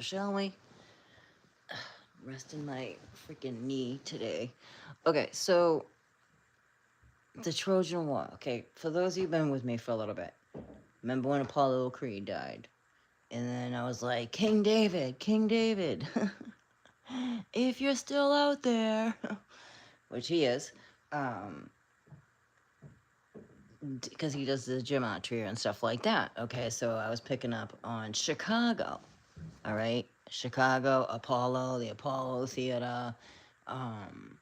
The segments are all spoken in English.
shall we? Resting my freaking knee today. Okay, so the Trojan War. Okay, for those of you who've been with me for a little bit, remember when Apollo Creed died? And then I was like, King David, King David, if you're still out there, which he is, um, because he does the gematria and stuff like that. Okay, so I was picking up on Chicago. All right, Chicago, Apollo, the Apollo Theater. Um,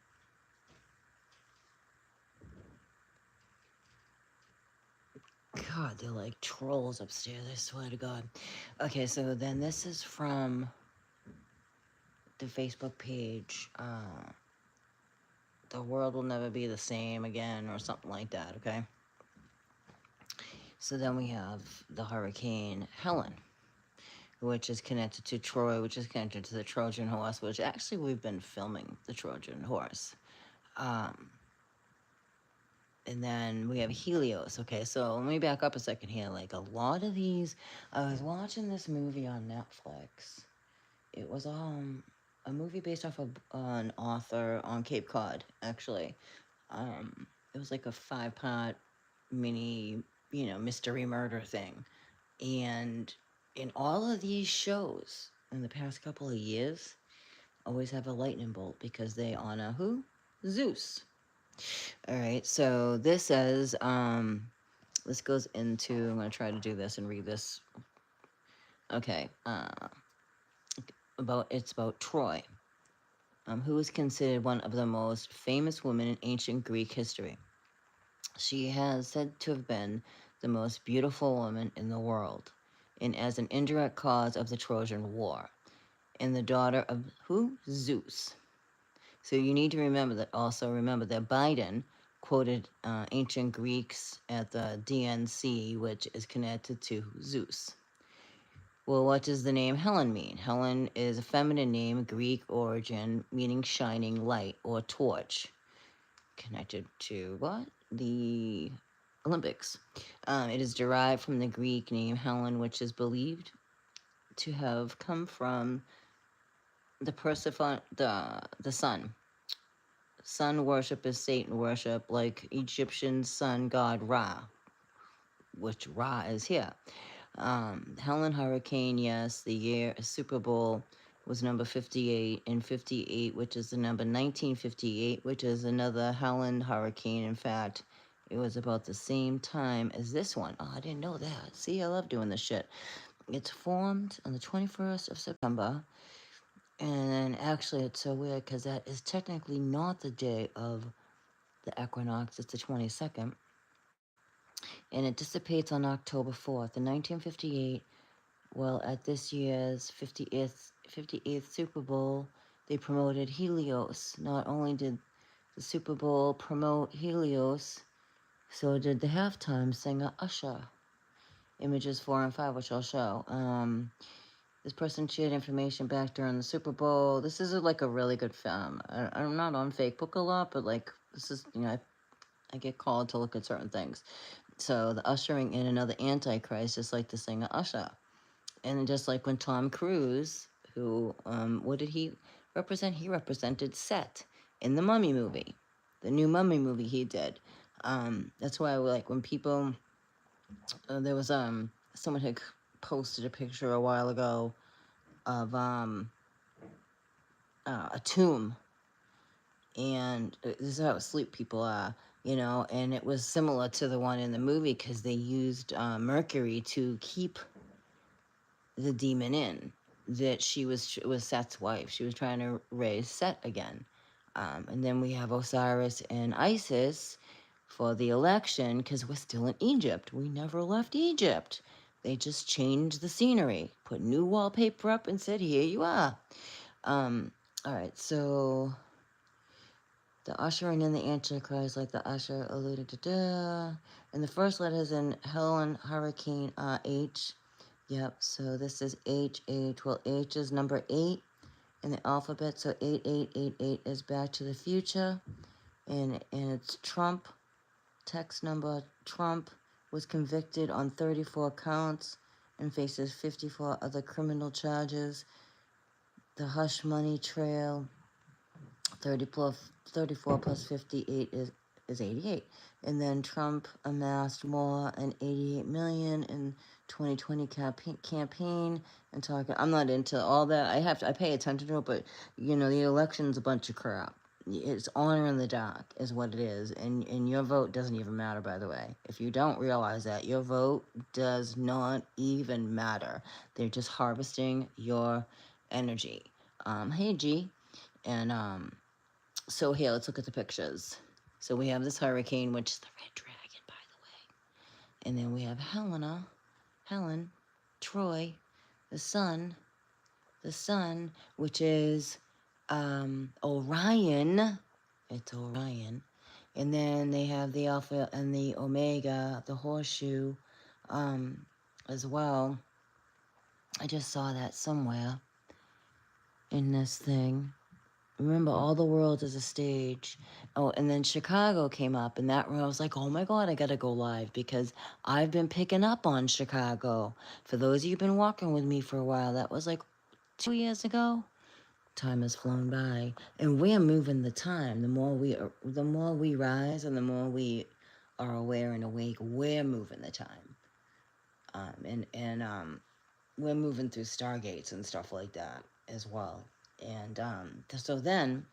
God, they're like trolls upstairs, I swear to God. Okay, so then this is from the Facebook page. The world will never be the same again, or something like that, okay? So then we have the Hurricane Helen, which is connected to Troy, which is connected to the Trojan horse, which actually we've been filming the Trojan horse. Um, and then we have Helios. Okay, so let me back up a second here. Like a lot of these, I was watching this movie on Netflix. It was a movie based off of an author on Cape Cod, actually. It was like a 5-part mini, mystery murder thing. And in all of these shows in the past couple of years, always have a lightning bolt because they honor who? Zeus. All right, so this says, this goes into, I'm going to try to do this and read this. Okay, it's about Troy, who is considered one of the most famous women in ancient Greek history. She has said to have been the most beautiful woman in the world, and as an indirect cause of the Trojan War, and the daughter of who? Zeus. So you need to remember that Biden quoted ancient Greeks at the DNC, which is connected to Zeus. Well, what does the name Helen mean? Helen is a feminine name, Greek origin, meaning shining light or torch, connected to what? The Olympics. It is derived from the Greek name Helen, which is believed to have come from the the sun. Sun worship is Satan worship, like Egyptian sun god Ra, which Ra is here. Helen Hurricane, yes, the year Super Bowl was number 58, and 58, which is the number 1958, which is another Helen Hurricane. In fact, it was about the same time as this one. Oh, I didn't know that. See, I love doing this shit. It's formed on the 21st of September, and actually, it's so weird because that is technically not the day of the equinox, it's the 22nd, and it dissipates on October 4th. In 1958, well, at this year's 58th Super Bowl, they promoted Helios. Not only did the Super Bowl promote Helios, so did the halftime singer Usher. Images 4 and 5, which I'll show. This person shared information back during the Super Bowl. This is like a really good film. I'm not on Facebook a lot, but like this is, I get called to look at certain things. So the ushering in another Antichrist, just like the singer Usher. And just like when Tom Cruise, who, what did he represent? He represented Set in the Mummy movie, the new Mummy movie he did. That's why, like, when people, there was, someone had posted a picture a while ago of, a tomb, and this is how asleep people are, and it was similar to the one in the movie because they used Mercury to keep the demon in. That she was Set's wife. She was trying to raise Set again. And then we have Osiris and Isis for the election because we're still in Egypt. We never left Egypt. They just changed the scenery, put new wallpaper up, and said, "Here you are." All right, so the ushering in the Antichrist, like the usher alluded to, and the first letter is in Helen Hurricane H. Yep, so this is H. Well, H is number 8 in the alphabet, so 8888 is Back to the Future, and it's Trump. Text number: Trump was convicted on 34 counts and faces 54 other criminal charges. The Hush Money Trail, 34 plus 58 is 88. And then Trump amassed more than 88 million in 2020 campaign and talking. I'm not into all that. I pay attention to it, but the election's a bunch of crap. It's honor in the dark is what it is, and your vote doesn't even matter. By the way, if you don't realize that, your vote does not even matter. They're just harvesting your energy. Hey G, and so here, let's look at the pictures. So we have this hurricane, which is the red dragon, by the way. And then we have Helen, Troy, the sun, which is Orion. It's Orion. And then they have the Alpha and the Omega, the horseshoe, as well. I just saw that somewhere in this thing. Remember, all the world is a stage. Oh, and then Chicago came up, and that I was like, oh my God, I gotta go live because I've been picking up on Chicago. For those of you who've been walking with me for a while, that was like 2 years ago. Time has flown by, and we're moving the time. The more we rise, and the more we are aware and awake, we're moving the time. And we're moving through stargates and stuff like that as well. And so then,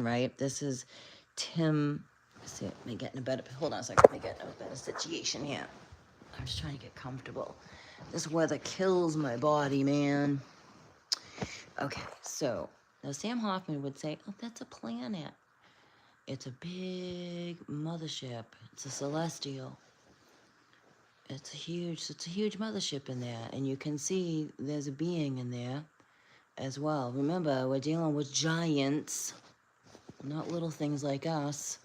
right, this is Tim. Let's see, let me get in a better, hold on a second, let me get in a better situation here. I'm just trying to get comfortable. This weather kills my body, man. Okay, so now Sam Hoffman would say, oh, that's a planet. It's a big mothership. It's a celestial. It's a huge mothership in there, and you can see there's a being in there as well. Remember, we're dealing with giants, not little things like us.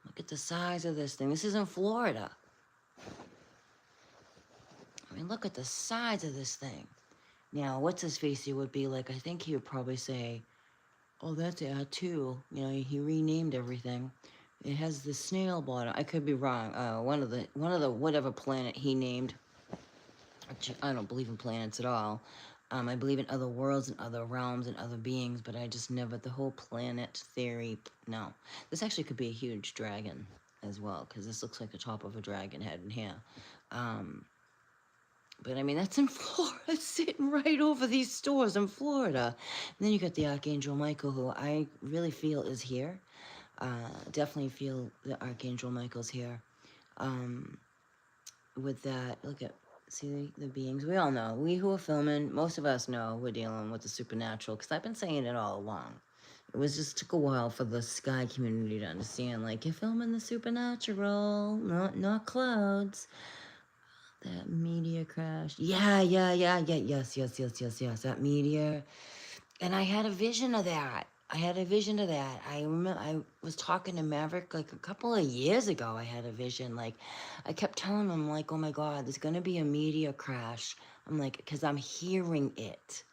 Look at the size of this thing. This is in Florida. I mean, look at the size of this thing. Now, what's his face? He would be like, I think he would probably say, oh, that's Atu. He renamed everything. It has the snail bottom. I could be wrong. One of the whatever planet he named. I don't believe in planets at all. I believe in other worlds and other realms and other beings, but I just never, the whole planet theory, no. This actually could be a huge dragon as well, because this looks like the top of a dragon head in here. But I mean, that's in Florida, sitting right over these stores in Florida. And then you got the Archangel Michael, who I really feel is here. Definitely feel the Archangel Michael's here. With that, look at, see the beings. We all know. We who are filming, most of us know we're dealing with the supernatural, because I've been saying it all along. It was just took a while for the sky community to understand, like, you're filming the supernatural, not clouds. That meteor crash. Yeah, yes. That meteor. And I had a vision of that. I remember I was talking to Maverick like a couple of years ago. I had a vision. Like, I kept telling him, like, oh my God, there's going to be a meteor crash. I'm like, because I'm hearing it.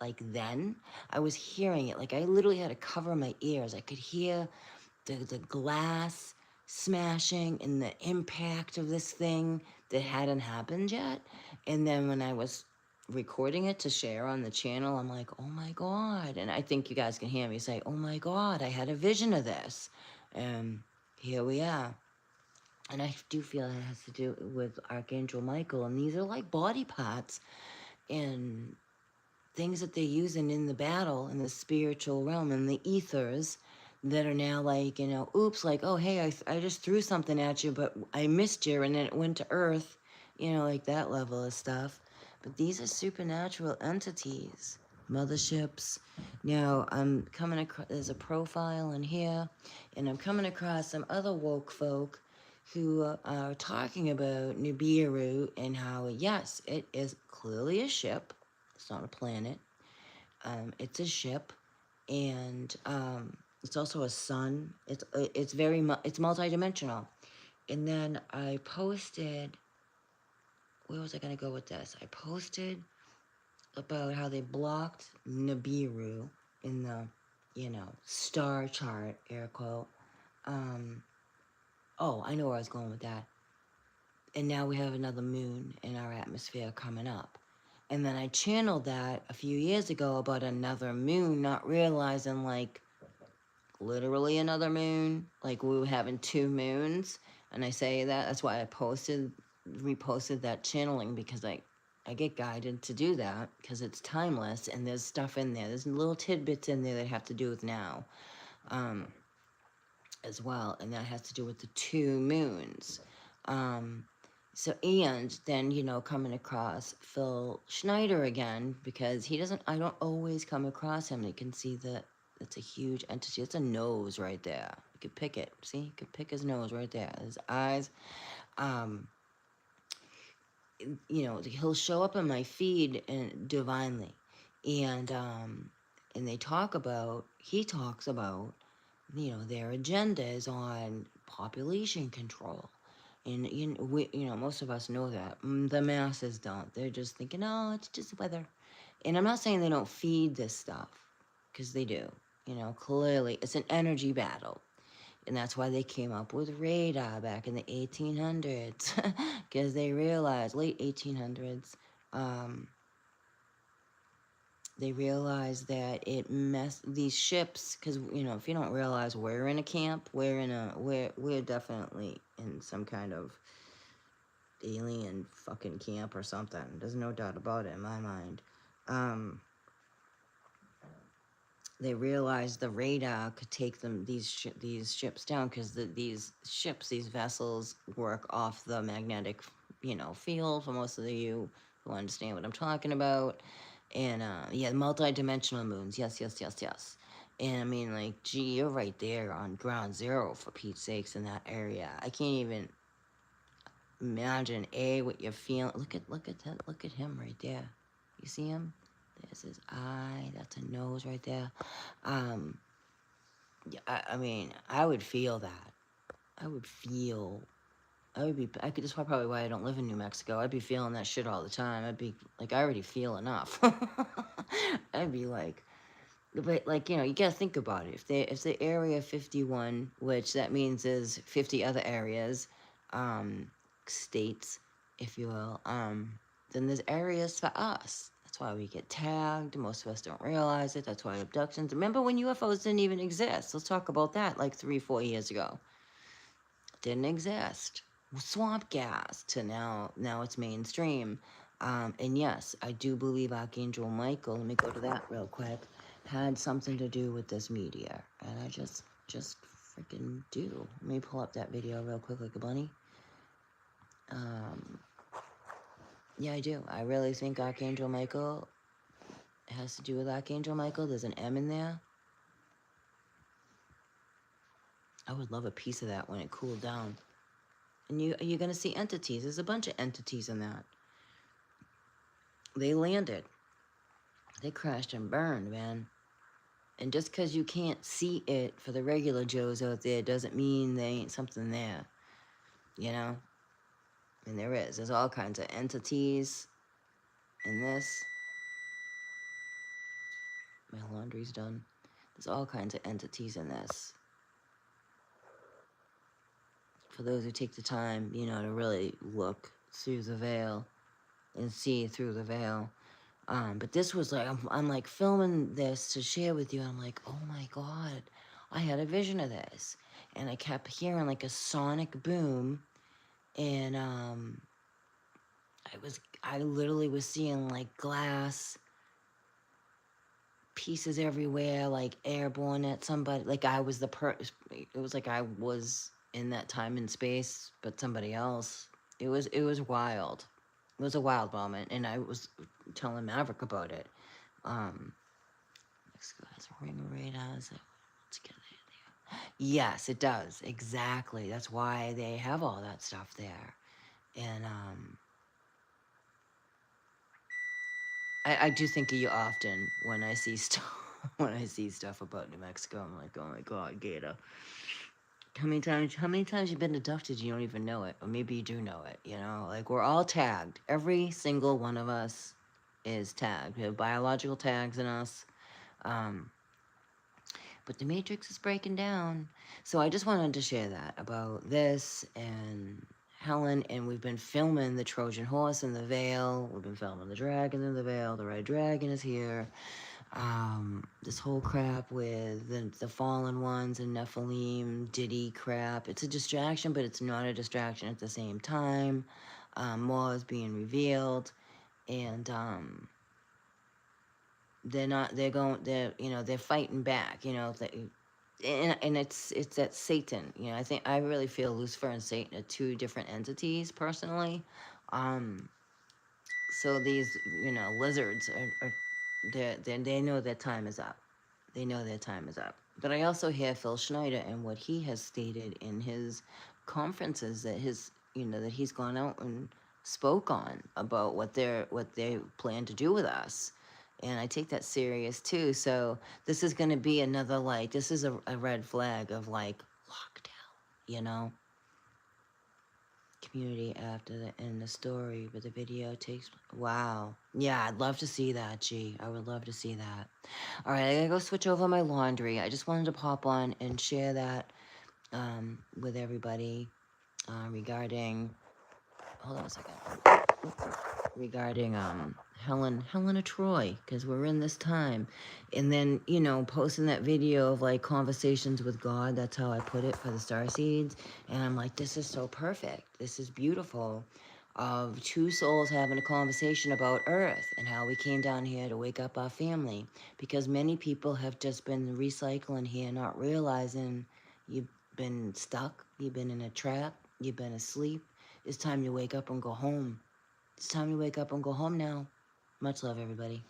Like, then I was hearing it. Like, I literally had to cover my ears. I could hear the glass smashing and the impact of this thing that hadn't happened yet. And then when I was recording it to share on the channel, I'm like, oh my God. And I think you guys can hear me say, oh my God, I had a vision of this. And here we are. And I do feel it has to do with Archangel Michael. And these are like body parts and things that they're using in the battle, in the spiritual realm, in the ethers, that are now like, oops, like, oh, hey, I just threw something at you, but I missed you, and then it went to Earth, like that level of stuff. But these are supernatural entities, motherships. Now, I'm coming across, there's a profile in here, and I'm coming across some other woke folk who are talking about Nibiru and how, yes, it is clearly a ship. It's not a planet. It's a ship, and it's also a sun. It's it's multidimensional. And then I posted. Where was I gonna go with this? I posted about how they blocked Nibiru in the, star chart, air quote. Oh, I know where I was going with that. And now we have another moon in our atmosphere coming up. And then I channeled that a few years ago about another moon, not realizing, like, literally another moon. Like, we were having two moons. And I say that's why I reposted that channeling, because I get guided to do that because it's timeless and there's stuff in there. There's little tidbits in there that have to do with now, as well. And that has to do with the two moons. So, and then, coming across Phil Schneider again, because I don't always come across him. You can see that it's a huge entity. It's a nose right there. You could pick it. See, you could pick his nose right there. His eyes. He'll show up in my feed and divinely. And he talks about, their agenda is on population control. And most of us know that. The masses don't. They're just thinking, oh, it's just weather. And I'm not saying they don't feed this stuff, because they do. Clearly, it's an energy battle. And that's why they came up with radar back in the 1800s, because they realized, late 1800s, they realized that these ships, because if you don't realize we're in a camp, we're definitely in some kind of alien fucking camp or something. There's no doubt about it in my mind. They realized the radar could take these ships down, because these vessels work off the magnetic field, for most of you who understand what I'm talking about. And multi-dimensional moons, yes. And I mean, like, gee, you're right there on ground zero, for Pete's sakes, in that area. I can't even imagine what you're feeling. Look at him right there. You see him? There's his eye. That's a nose right there. I mean, I would feel that. That's probably why I don't live in New Mexico. I'd be feeling that shit all the time. I'd be like, I already feel enough. I'd be like, but like, you gotta think about it. If the area 51, which that means is 50 other areas, states, if you will, then there's areas for us. That's why we get tagged. Most of us don't realize it. That's why abductions. Remember when UFOs didn't even exist? Let's talk about that, like 3-4 years ago. Didn't exist. Swamp gas to now it's mainstream. And yes, I do believe Archangel Michael, let me go to that real quick, had something to do with this meteor. And I just freaking do. Let me pull up that video real quick like a bunny. Yeah, I do. I really think Archangel Michael has to do with Archangel Michael. There's an M in there. I would love a piece of that when it cooled down. And you're going to see entities. There's a bunch of entities in that. They landed. They crashed and burned, man. And just because you can't see it for the regular Joes out there doesn't mean there ain't something there. And there is. There's all kinds of entities in this. My laundry's done. There's all kinds of entities in this. For those who take the time, to really look through the veil and see through the veil. But this was like, I'm like filming this to share with you. And I'm like, oh my God, I had a vision of this. And I kept hearing like a sonic boom. And I literally was seeing like glass pieces everywhere, like airborne at somebody. Like I was it was like I was in that time and space, but somebody else. It was wild. It was a wild moment, and I was telling Maverick about it. Mexico has ring radars. Let's get it. Yes, it does. Exactly. That's why they have all that stuff there. And I do think of you often when I see stuff about New Mexico. I'm like, oh my God, Gator. How many times you've been abducted, you don't even know it, or maybe you do know it. Like, we're all tagged. Every single one of us is tagged. We have biological tags in us. But the Matrix is breaking down. So I just wanted to share that about this and Helen, and we've been filming the Trojan Horse in the Vale. We've been filming the Dragon in the Vale. The Red Dragon is here. This whole crap with the fallen ones and Nephilim, Diddy crap. It's a distraction, but it's not a distraction at the same time. More is being revealed, and they're fighting back, and it's that Satan, I really feel Lucifer and Satan are two different entities personally. So these, lizards they know their time is up. They know their time is up. But I also hear Phil Schneider and what he has stated in his conferences that he's gone out and spoke on about what they plan to do with us. And I take that serious too. So this is going to be another, this is a red flag of lockdown, community after the end of the story, but the video takes, wow. Yeah, I'd love to see that, G. I would love to see that. All right, I gotta go switch over my laundry. I just wanted to pop on and share that with everybody regarding, hold on a second, regarding Helena Troy, because we're in this time. And then, posting that video of conversations with God. That's how I put it for the star seeds. And I'm like, this is so perfect. This is beautiful, of two souls having a conversation about Earth and how we came down here to wake up our family. Because many people have just been recycling here, not realizing you've been stuck, you've been in a trap, you've been asleep. It's time to wake up and go home. It's time to wake up and go home now. Much love, everybody.